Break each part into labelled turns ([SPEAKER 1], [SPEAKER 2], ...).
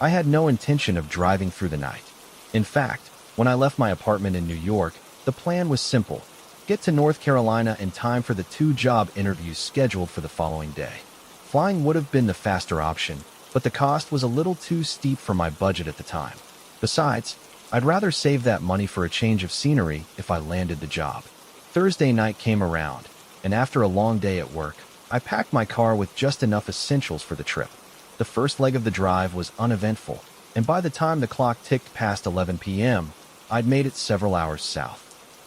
[SPEAKER 1] I had no intention of driving through the night. In fact, when I left my apartment in New York, the plan was simple: get to North Carolina in time for the 2 job interviews scheduled for the following day. Flying would have been the faster option, but the cost was a little too steep for my budget at the time. Besides, I'd rather save that money for a change of scenery if I landed the job. Thursday night came around, and after a long day at work, I packed my car with just enough essentials for the trip. The first leg of the drive was uneventful, and by the time the clock ticked past 11 p.m., I'd made it several hours south.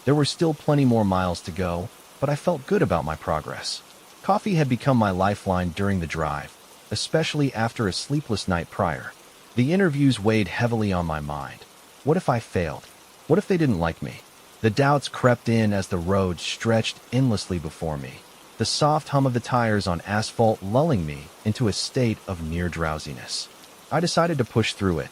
[SPEAKER 1] There were still plenty more miles to go, but I felt good about my progress. Coffee had become my lifeline during the drive, especially after a sleepless night prior. The interviews weighed heavily on my mind. What if I failed? What if they didn't like me? The doubts crept in as the road stretched endlessly before me, the soft hum of the tires on asphalt lulling me into a state of near drowsiness. I decided to push through it,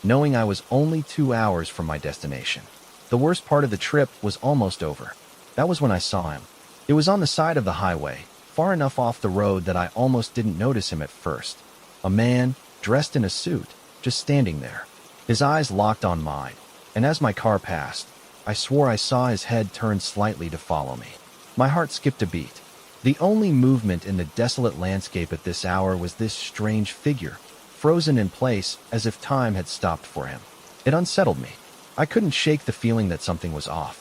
[SPEAKER 1] knowing I was only 2 hours from my destination. The worst part of the trip was almost over. That was when I saw him. It was on the side of the highway, far enough off the road that I almost didn't notice him at first. A man, dressed in a suit, just standing there. His eyes locked on mine, and as my car passed, I swore I saw his head turn slightly to follow me. My heart skipped a beat. The only movement in the desolate landscape at this hour was this strange figure, frozen in place as if time had stopped for him. It unsettled me. I couldn't shake the feeling that something was off.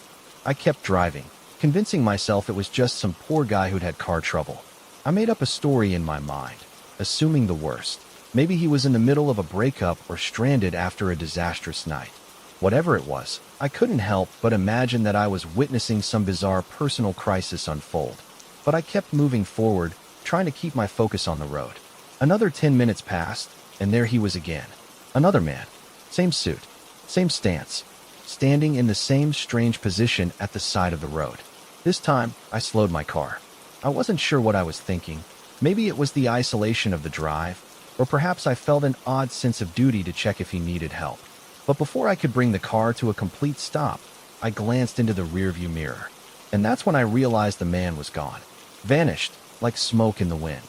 [SPEAKER 1] I kept driving, convincing myself it was just some poor guy who'd had car trouble. I made up a story in my mind, assuming the worst. Maybe he was in the middle of a breakup or stranded after a disastrous night. Whatever it was, I couldn't help but imagine that I was witnessing some bizarre personal crisis unfold. But I kept moving forward, trying to keep my focus on the road. Another 10 minutes passed, and there he was again. Another man. Same suit. Same stance. Standing in the same strange position at the side of the road. This time, I slowed my car. I wasn't sure what I was thinking. Maybe it was the isolation of the drive, or perhaps I felt an odd sense of duty to check if he needed help. But before I could bring the car to a complete stop, I glanced into the rearview mirror. And that's when I realized the man was gone. Vanished, like smoke in the wind.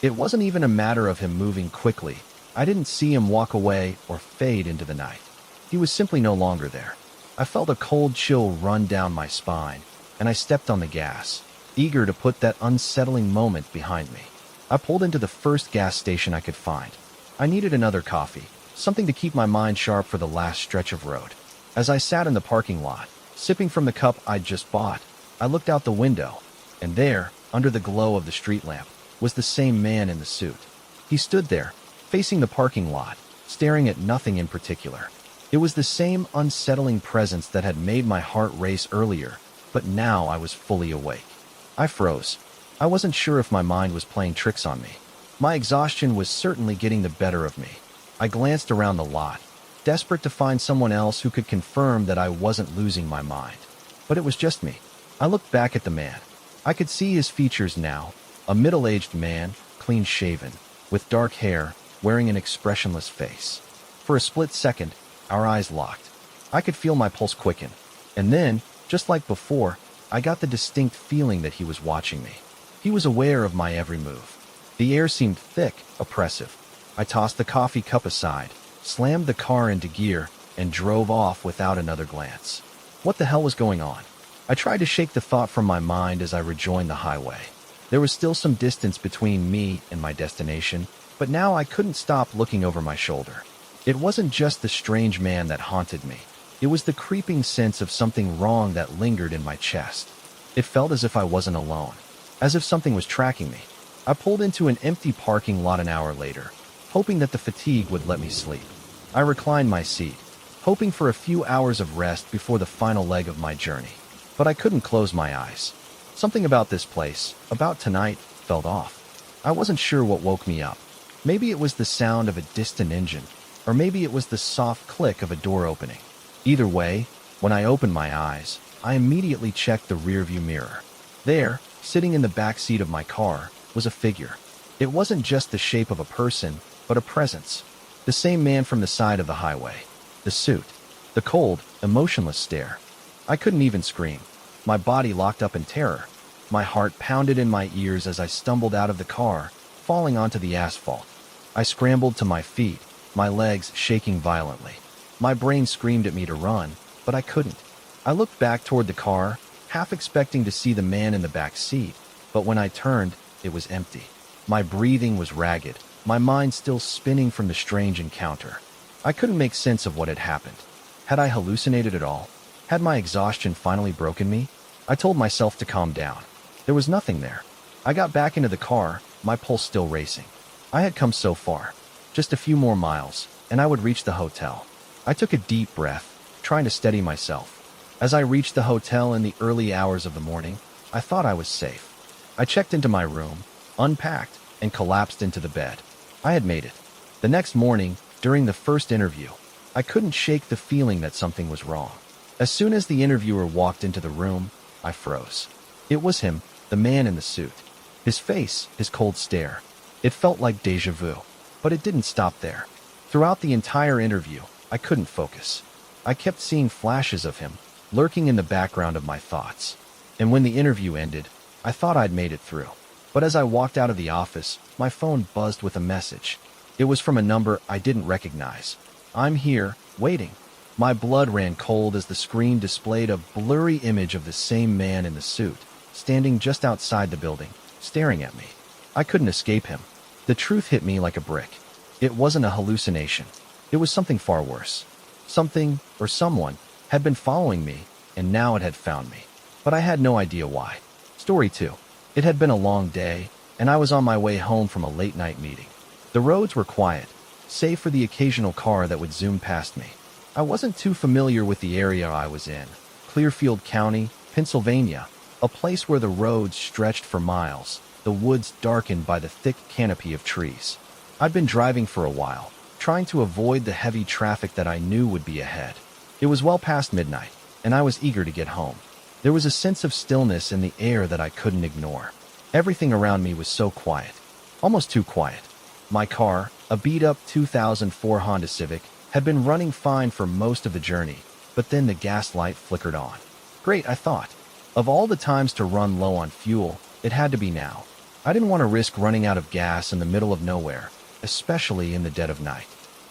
[SPEAKER 1] It wasn't even a matter of him moving quickly. I didn't see him walk away or fade into the night. He was simply no longer there. I felt a cold chill run down my spine, and I stepped on the gas, eager to put that unsettling moment behind me. I pulled into the first gas station I could find. I needed another coffee, something to keep my mind sharp for the last stretch of road. As I sat in the parking lot, sipping from the cup I'd just bought, I looked out the window, and there, under the glow of the street lamp, was the same man in the suit. He stood there, facing the parking lot, staring at nothing in particular. It was the same unsettling presence that had made my heart race earlier, but now I was fully awake. I froze. I wasn't sure if my mind was playing tricks on me. My exhaustion was certainly getting the better of me. I glanced around the lot, desperate to find someone else who could confirm that I wasn't losing my mind. But it was just me. I looked back at the man. I could see his features now, a middle-aged man, clean-shaven, with dark hair, wearing an expressionless face. For a split second, our eyes locked. I could feel my pulse quicken. And then, just like before, I got the distinct feeling that he was watching me. He was aware of my every move. The air seemed thick, oppressive. I tossed the coffee cup aside, slammed the car into gear, and drove off without another glance. What the hell was going on? I tried to shake the thought from my mind as I rejoined the highway. There was still some distance between me and my destination, but now I couldn't stop looking over my shoulder. It wasn't just the strange man that haunted me. It was the creeping sense of something wrong that lingered in my chest. It felt as if I wasn't alone, as if something was tracking me. I pulled into an empty parking lot an hour later, hoping that the fatigue would let me sleep. I reclined my seat, hoping for a few hours of rest before the final leg of my journey. But I couldn't close my eyes. Something about this place, about tonight, felt off. I wasn't sure what woke me up. Maybe it was the sound of a distant engine, or maybe it was the soft click of a door opening. Either way, when I opened my eyes, I immediately checked the rearview mirror. There, sitting in the back seat of my car, was a figure. It wasn't just the shape of a person, but a presence. The same man from the side of the highway. The suit. The cold, emotionless stare. I couldn't even scream. My body locked up in terror. My heart pounded in my ears as I stumbled out of the car, falling onto the asphalt. I scrambled to my feet, my legs shaking violently. My brain screamed at me to run, but I couldn't. I looked back toward the car, half expecting to see the man in the back seat, but when I turned, it was empty. My breathing was ragged, my mind still spinning from the strange encounter. I couldn't make sense of what had happened. Had I hallucinated at all? Had my exhaustion finally broken me? I told myself to calm down. There was nothing there. I got back into the car, my pulse still racing. I had come so far. Just a few more miles, and I would reach the hotel. I took a deep breath, trying to steady myself. As I reached the hotel in the early hours of the morning, I thought I was safe. I checked into my room, unpacked, and collapsed into the bed. I had made it. The next morning, during the first interview, I couldn't shake the feeling that something was wrong. As soon as the interviewer walked into the room, I froze. It was him, the man in the suit. His face, his cold stare. It felt like déjà vu, but it didn't stop there. Throughout the entire interview, I couldn't focus. I kept seeing flashes of him, lurking in the background of my thoughts. And when the interview ended, I thought I'd made it through. But as I walked out of the office, my phone buzzed with a message. It was from a number I didn't recognize. "I'm here, waiting." My blood ran cold as the screen displayed a blurry image of the same man in the suit, standing just outside the building, staring at me. I couldn't escape him. The truth hit me like a brick. It wasn't a hallucination. It was something far worse. Something, or someone, had been following me, and now it had found me. But I had no idea why. Story 2. It had been a long day, and I was on my way home from a late-night meeting. The roads were quiet, save for the occasional car that would zoom past me. I wasn't too familiar with the area I was in, Clearfield County, Pennsylvania, a place where the roads stretched for miles, the woods darkened by the thick canopy of trees. I'd been driving for a while, trying to avoid the heavy traffic that I knew would be ahead. It was well past midnight, and I was eager to get home. There was a sense of stillness in the air that I couldn't ignore. Everything around me was so quiet, almost too quiet. My car, a beat-up 2004 Honda Civic, had been running fine for most of the journey, but then the gas light flickered on. Great, I thought. Of all the times to run low on fuel, it had to be now. I didn't want to risk running out of gas in the middle of nowhere, especially in the dead of night.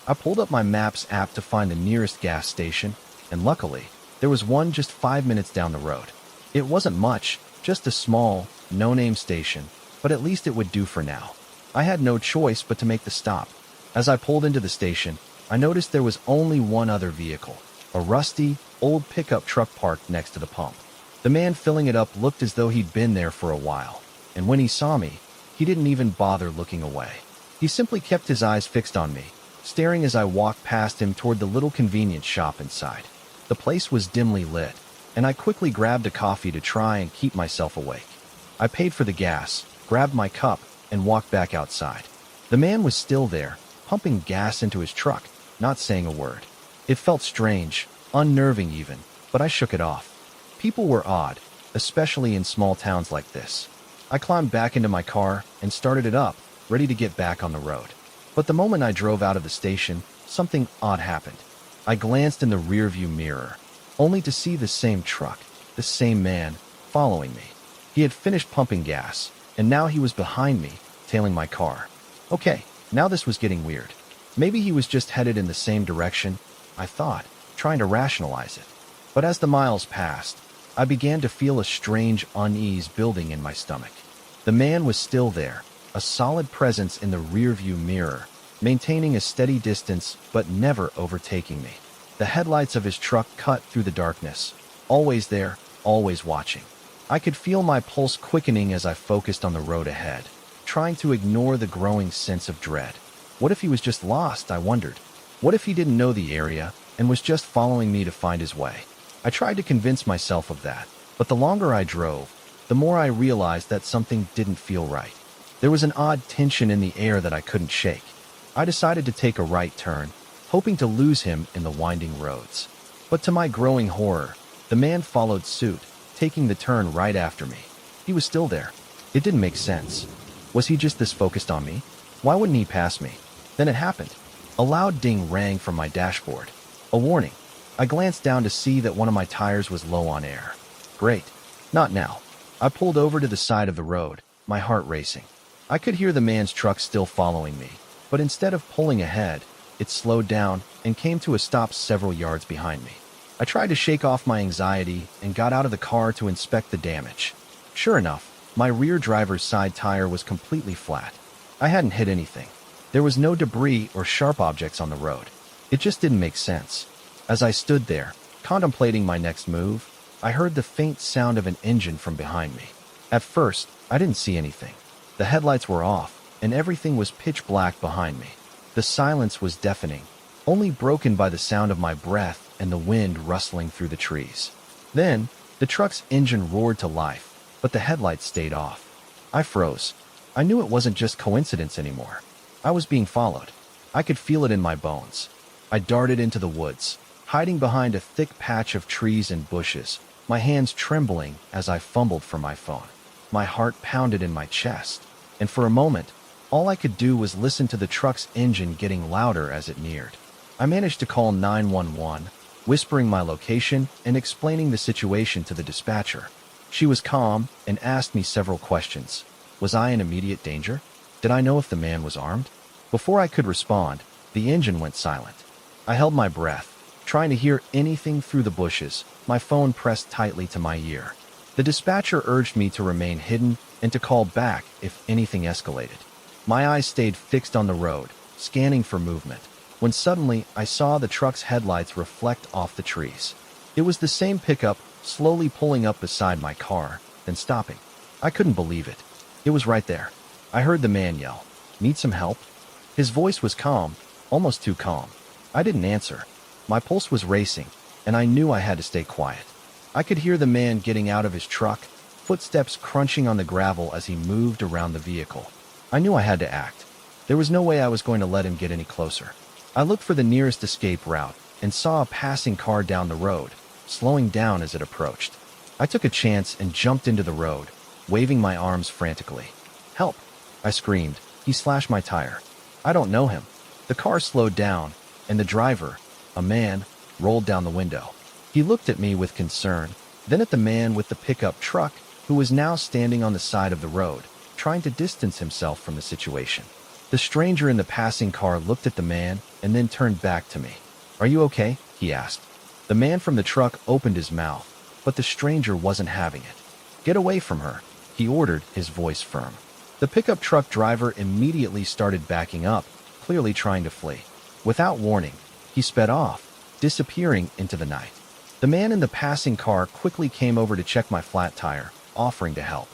[SPEAKER 1] I pulled up my Maps app to find the nearest gas station, and luckily, there was one just 5 minutes down the road. It wasn't much, just a small, no-name station, but at least it would do for now. I had no choice but to make the stop. As I pulled into the station, I noticed there was only one other vehicle, a rusty, old pickup truck parked next to the pump. The man filling it up looked as though he'd been there for a while, and when he saw me, he didn't even bother looking away. He simply kept his eyes fixed on me, staring as I walked past him toward the little convenience shop inside. The place was dimly lit, and I quickly grabbed a coffee to try and keep myself awake. I paid for the gas, grabbed my cup, and walked back outside. The man was still there, pumping gas into his truck, not saying a word. It felt strange, unnerving even, but I shook it off. People were odd, especially in small towns like this. I climbed back into my car and started it up, ready to get back on the road. But the moment I drove out of the station, something odd happened. I glanced in the rearview mirror, only to see the same truck, the same man, following me. He had finished pumping gas, and now he was behind me, tailing my car. Okay, now this was getting weird. Maybe he was just headed in the same direction, I thought, trying to rationalize it. But as the miles passed, I began to feel a strange unease building in my stomach. The man was still there, a solid presence in the rearview mirror, maintaining a steady distance but never overtaking me. The headlights of his truck cut through the darkness, always there, always watching. I could feel my pulse quickening as I focused on the road ahead, trying to ignore the growing sense of dread. What if he was just lost, I wondered. What if he didn't know the area and was just following me to find his way? I tried to convince myself of that, but the longer I drove, the more I realized that something didn't feel right. There was an odd tension in the air that I couldn't shake. I decided to take a right turn, hoping to lose him in the winding roads. But to my growing horror, the man followed suit, taking the turn right after me. He was still there. It didn't make sense. Was he just this focused on me? Why wouldn't he pass me? Then it happened. A loud ding rang from my dashboard. A warning. I glanced down to see that one of my tires was low on air. Great. Not now. I pulled over to the side of the road, my heart racing. I could hear the man's truck still following me, but instead of pulling ahead, it slowed down and came to a stop several yards behind me. I tried to shake off my anxiety and got out of the car to inspect the damage. Sure enough, my rear driver's side tire was completely flat. I hadn't hit anything. There was no debris or sharp objects on the road. It just didn't make sense. As I stood there, contemplating my next move, I heard the faint sound of an engine from behind me. At first, I didn't see anything. The headlights were off, and everything was pitch black behind me. The silence was deafening, only broken by the sound of my breath and the wind rustling through the trees. Then, the truck's engine roared to life, but the headlights stayed off. I froze. I knew it wasn't just coincidence anymore. I was being followed. I could feel it in my bones. I darted into the woods, hiding behind a thick patch of trees and bushes, my hands trembling as I fumbled for my phone. My heart pounded in my chest, and for a moment, all I could do was listen to the truck's engine getting louder as it neared. I managed to call 911, whispering my location and explaining the situation to the dispatcher. She was calm and asked me several questions. Was I in immediate danger? Did I know if the man was armed? Before I could respond, the engine went silent. I held my breath, trying to hear anything through the bushes, my phone pressed tightly to my ear. The dispatcher urged me to remain hidden and to call back if anything escalated. My eyes stayed fixed on the road, scanning for movement, when suddenly I saw the truck's headlights reflect off the trees. It was the same pickup, slowly pulling up beside my car, then stopping. I couldn't believe it. It was right there. I heard the man yell, "Need some help?" His voice was calm, almost too calm. I didn't answer. My pulse was racing, and I knew I had to stay quiet. I could hear the man getting out of his truck, footsteps crunching on the gravel as he moved around the vehicle. I knew I had to act. There was no way I was going to let him get any closer. I looked for the nearest escape route and saw a passing car down the road, slowing down as it approached. I took a chance and jumped into the road, waving my arms frantically. "Help!" I screamed. He slashed my tire. I don't know him. The car slowed down, and the driver, a man, rolled down the window. He looked at me with concern, then at the man with the pickup truck, who was now standing on the side of the road, trying to distance himself from the situation. The stranger in the passing car looked at the man and then turned back to me. "Are you okay?" he asked. The man from the truck opened his mouth, but the stranger wasn't having it. "Get away from her," he ordered, his voice firm. The pickup truck driver immediately started backing up, clearly trying to flee. Without warning, he sped off, disappearing into the night. The man in the passing car quickly came over to check my flat tire, offering to help.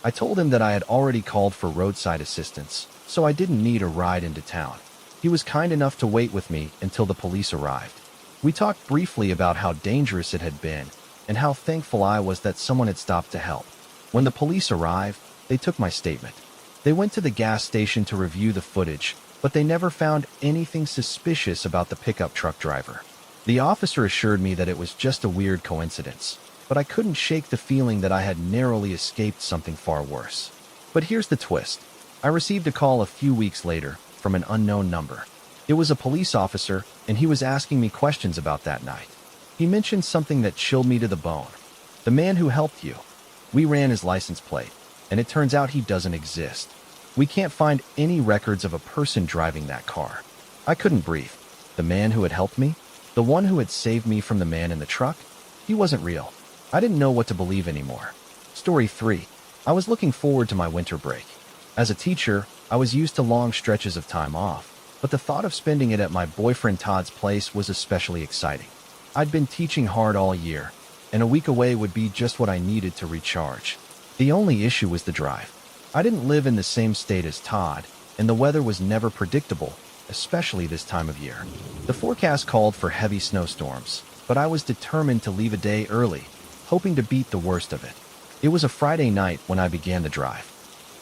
[SPEAKER 1] I told him that I had already called for roadside assistance, so I didn't need a ride into town. He was kind enough to wait with me until the police arrived. We talked briefly about how dangerous it had been and how thankful I was that someone had stopped to help. When the police arrived, they took my statement. They went to the gas station to review the footage, but they never found anything suspicious about the pickup truck driver. The officer assured me that it was just a weird coincidence, but I couldn't shake the feeling that I had narrowly escaped something far worse. But here's the twist. I received a call a few weeks later from an unknown number. It was a police officer, and he was asking me questions about that night. He mentioned something that chilled me to the bone. "The man who helped you. We ran his license plate, and it turns out he doesn't exist. We can't find any records of a person driving that car." I couldn't breathe. The man who had helped me? The one who had saved me from the man in the truck? He wasn't real. I didn't know what to believe anymore. Story 3. I was looking forward to my winter break. As a teacher, I was used to long stretches of time off, but the thought of spending it at my boyfriend Todd's place was especially exciting. I'd been teaching hard all year, and a week away would be just what I needed to recharge. The only issue was the drive. I didn't live in the same state as Todd, and the weather was never predictable, especially this time of year. The forecast called for heavy snowstorms, but I was determined to leave a day early, hoping to beat the worst of it. It was a Friday night when I began the drive.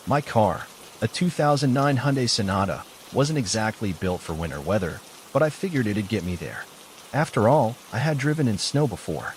[SPEAKER 1] My car, a 2009 Hyundai Sonata, wasn't exactly built for winter weather, but I figured it'd get me there. After all, I had driven in snow before.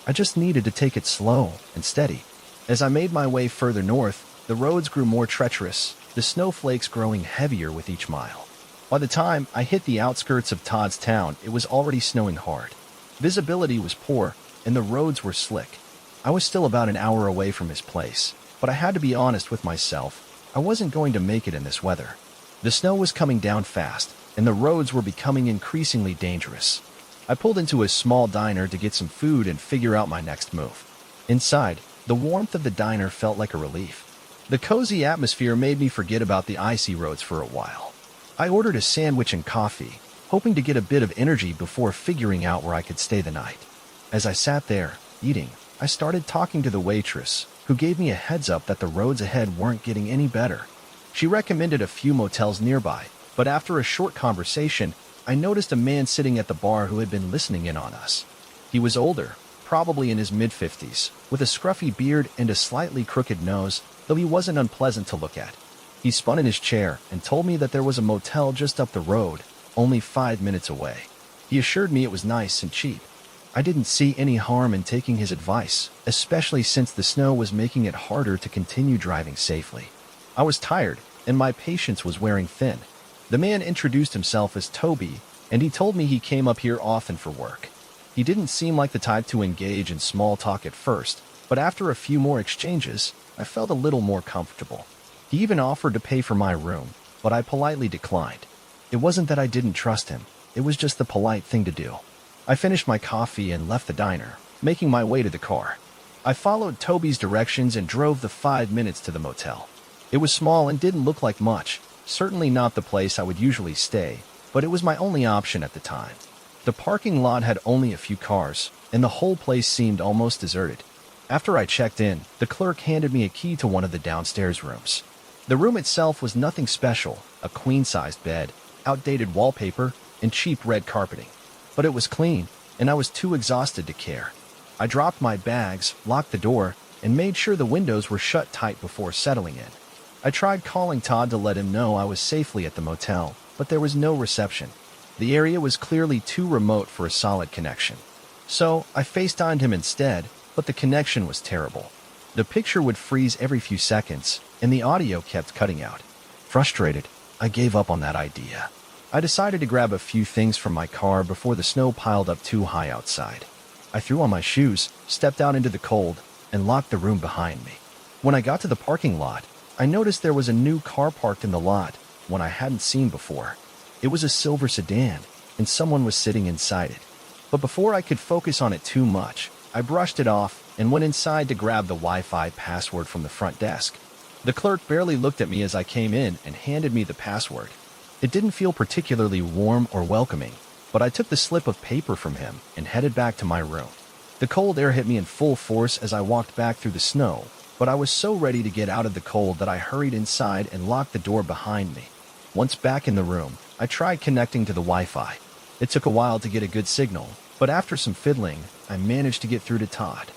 [SPEAKER 1] I just needed to take it slow and steady. As I made my way further north, the roads grew more treacherous, the snowflakes growing heavier with each mile. By the time I hit the outskirts of Todd's town, it was already snowing hard. Visibility was poor, and the roads were slick. I was still about an hour away from his place, but I had to be honest with myself. I wasn't going to make it in this weather. The snow was coming down fast, and the roads were becoming increasingly dangerous. I pulled into a small diner to get some food and figure out my next move. Inside, the warmth of the diner felt like a relief. The cozy atmosphere made me forget about the icy roads for a while. I ordered a sandwich and coffee, hoping to get a bit of energy before figuring out where I could stay the night. As I sat there, eating, I started talking to the waitress, who gave me a heads up that the roads ahead weren't getting any better. She recommended a few motels nearby, but after a short conversation, I noticed a man sitting at the bar who had been listening in on us. He was older, probably in his mid-50s, with a scruffy beard and a slightly crooked nose, though he wasn't unpleasant to look at. He spun in his chair and told me that there was a motel just up the road, only 5 minutes away. He assured me it was nice and cheap. I didn't see any harm in taking his advice, especially since the snow was making it harder to continue driving safely. I was tired, and my patience was wearing thin. The man introduced himself as Toby, and he told me he came up here often for work. He didn't seem like the type to engage in small talk at first, but after a few more exchanges, I felt a little more comfortable. He even offered to pay for my room, but I politely declined. It wasn't that I didn't trust him, it was just the polite thing to do. I finished my coffee and left the diner, making my way to the car. I followed Toby's directions and drove the 5 minutes to the motel. It was small and didn't look like much, certainly not the place I would usually stay, but it was my only option at the time. The parking lot had only a few cars, and the whole place seemed almost deserted. After I checked in, the clerk handed me a key to one of the downstairs rooms. The room itself was nothing special, a queen-sized bed, outdated wallpaper, and cheap red carpeting. But it was clean, and I was too exhausted to care. I dropped my bags, locked the door, and made sure the windows were shut tight before settling in. I tried calling Todd to let him know I was safely at the motel, but there was no reception. The area was clearly too remote for a solid connection. So I FaceTimed him instead, but the connection was terrible. The picture would freeze every few seconds, and the audio kept cutting out. Frustrated, I gave up on that idea. I decided to grab a few things from my car before the snow piled up too high outside. I threw on my shoes, stepped out into the cold, and locked the room behind me. When I got to the parking lot, I noticed there was a new car parked in the lot, one I hadn't seen before. It was a silver sedan, and someone was sitting inside it. But before I could focus on it too much, I brushed it off and went inside to grab the Wi-Fi password from the front desk. The clerk barely looked at me as I came in and handed me the password. It didn't feel particularly warm or welcoming, but I took the slip of paper from him and headed back to my room. The cold air hit me in full force as I walked back through the snow, but I was so ready to get out of the cold that I hurried inside and locked the door behind me. Once back in the room, I tried connecting to the Wi-Fi. It took a while to get a good signal, but after some fiddling, I managed to get through to Todd.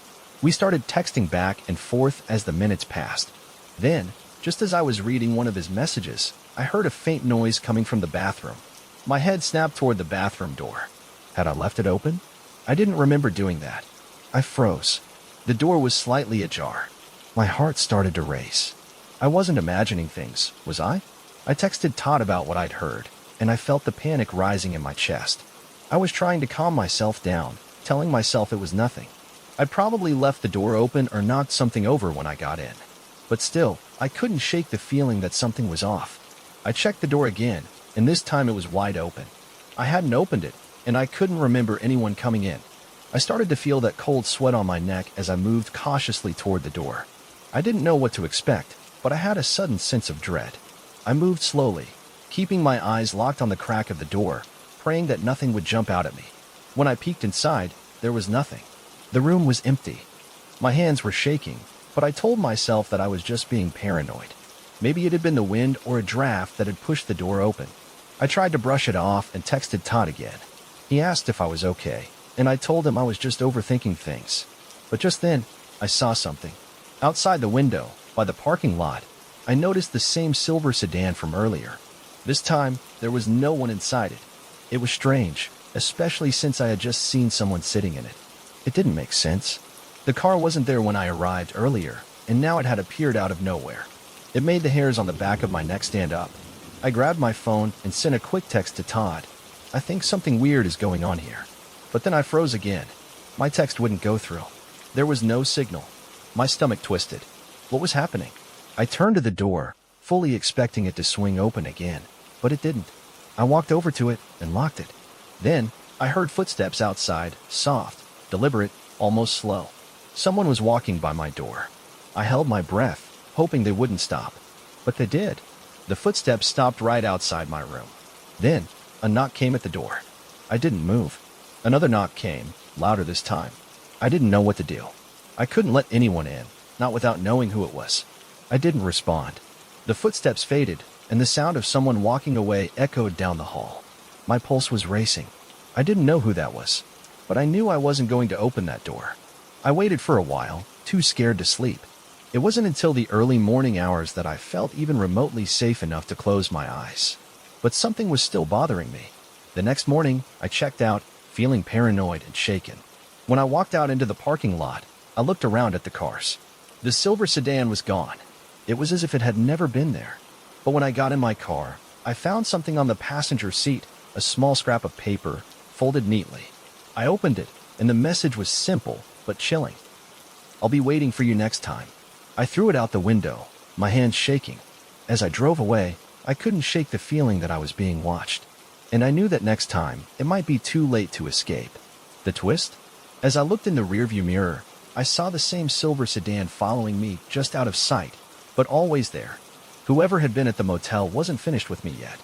[SPEAKER 1] We started texting back and forth as the minutes passed. Then, just as I was reading one of his messages, I heard a faint noise coming from the bathroom. My head snapped toward the bathroom door. Had I left it open? I didn't remember doing that. I froze. The door was slightly ajar. My heart started to race. I wasn't imagining things, was I? I texted Todd about what I'd heard, and I felt the panic rising in my chest. I was trying to calm myself down, telling myself it was nothing. I'd probably left the door open or knocked something over when I got in. But still, I couldn't shake the feeling that something was off. I checked the door again, and this time it was wide open. I hadn't opened it, and I couldn't remember anyone coming in. I started to feel that cold sweat on my neck as I moved cautiously toward the door. I didn't know what to expect, but I had a sudden sense of dread. I moved slowly, keeping my eyes locked on the crack of the door, praying that nothing would jump out at me. When I peeked inside, there was nothing. The room was empty. My hands were shaking, but I told myself that I was just being paranoid. Maybe it had been the wind or a draft that had pushed the door open. I tried to brush it off and texted Todd again. He asked if I was okay, and I told him I was just overthinking things. But just then, I saw something. Outside the window, by the parking lot, I noticed the same silver sedan from earlier. This time, there was no one inside it. It was strange, especially since I had just seen someone sitting in it. It didn't make sense. The car wasn't there when I arrived earlier, and now it had appeared out of nowhere. It made the hairs on the back of my neck stand up. I grabbed my phone and sent a quick text to Todd. I think something weird is going on here. But then I froze again. My text wouldn't go through. There was no signal. My stomach twisted. What was happening? I turned to the door, fully expecting it to swing open again. but it didn't. I walked over to it and locked it. Then, I heard footsteps outside, soft, deliberate, almost slow. Someone was walking by my door. I held my breath, hoping they wouldn't stop. But they did. The footsteps stopped right outside my room. Then, a knock came at the door. I didn't move. Another knock came, louder this time. I didn't know what to do. I couldn't let anyone in, not without knowing who it was. I didn't respond. The footsteps faded, and the sound of someone walking away echoed down the hall. My pulse was racing. I didn't know who that was, but I knew I wasn't going to open that door. I waited for a while, too scared to sleep. It wasn't until the early morning hours that I felt even remotely safe enough to close my eyes. But something was still bothering me. The next morning, I checked out, feeling paranoid and shaken. When I walked out into the parking lot, I looked around at the cars. The silver sedan was gone. It was as if it had never been there. But when I got in my car, I found something on the passenger seat, a small scrap of paper, folded neatly. I opened it, and the message was simple, but chilling. "I'll be waiting for you next time." I threw it out the window, my hands shaking. As I drove away, I couldn't shake the feeling that I was being watched. And I knew that next time, it might be too late to escape. The twist? As I looked in the rearview mirror, I saw the same silver sedan following me just out of sight, but always there. Whoever had been at the motel wasn't finished with me yet.